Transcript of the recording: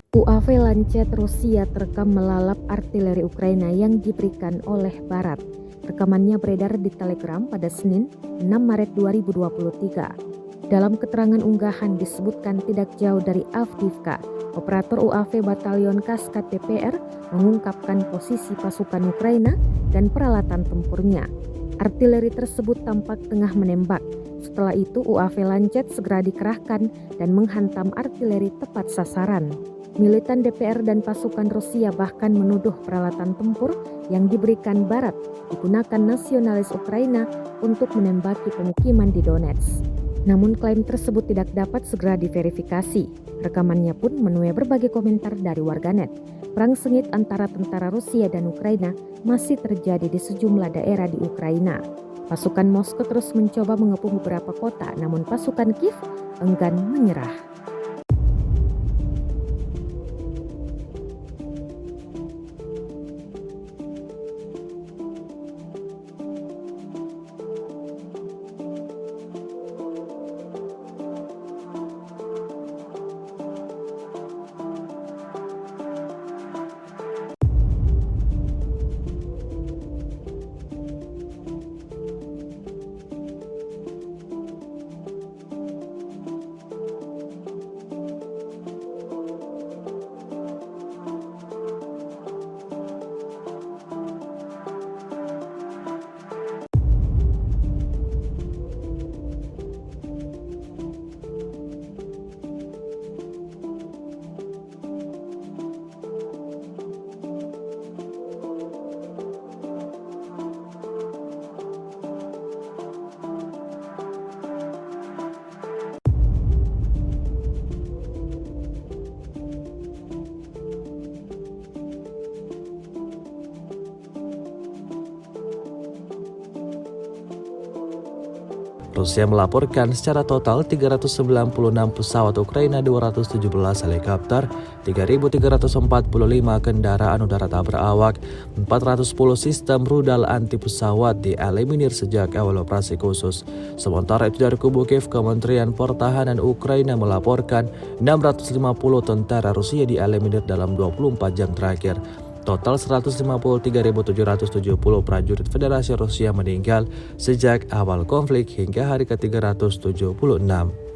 UAV Lancet Rusia terekam melalap artileri Ukraina yang diberikan oleh Barat. Rekamannya beredar di Telegram pada Senin, 6 Maret 2023. Dalam keterangan unggahan disebutkan tidak jauh dari Avdiivka, operator UAV Batalion Kaskat DPR mengungkapkan posisi pasukan Ukraina dan peralatan tempurnya. Artileri tersebut tampak tengah menembak. Setelah itu UAV Lancet segera dikerahkan dan menghantam artileri tepat sasaran. Militan DPR dan pasukan Rusia bahkan menuduh peralatan tempur yang diberikan Barat digunakan nasionalis Ukraina untuk menembaki pemukiman di Donetsk. Namun klaim tersebut tidak dapat segera diverifikasi. Rekamannya pun menuai berbagai komentar dari warganet. Perang sengit antara tentara Rusia dan Ukraina masih terjadi di sejumlah daerah di Ukraina. Pasukan Moskow terus mencoba mengepung beberapa kota, namun pasukan Kiev enggan menyerah. Rusia melaporkan secara total 396 pesawat Ukraina, 217 helikopter, 3.345 kendaraan udara tak berawak, 410 sistem rudal anti pesawat dieliminir sejak awal operasi khusus. Sementara itu dari kubu Kiev, Kementerian Pertahanan Ukraina melaporkan 650 tentara Rusia dieliminir dalam 24 jam terakhir. Total 153.770 prajurit Federasi Rusia meninggal sejak awal konflik hingga hari ke-376.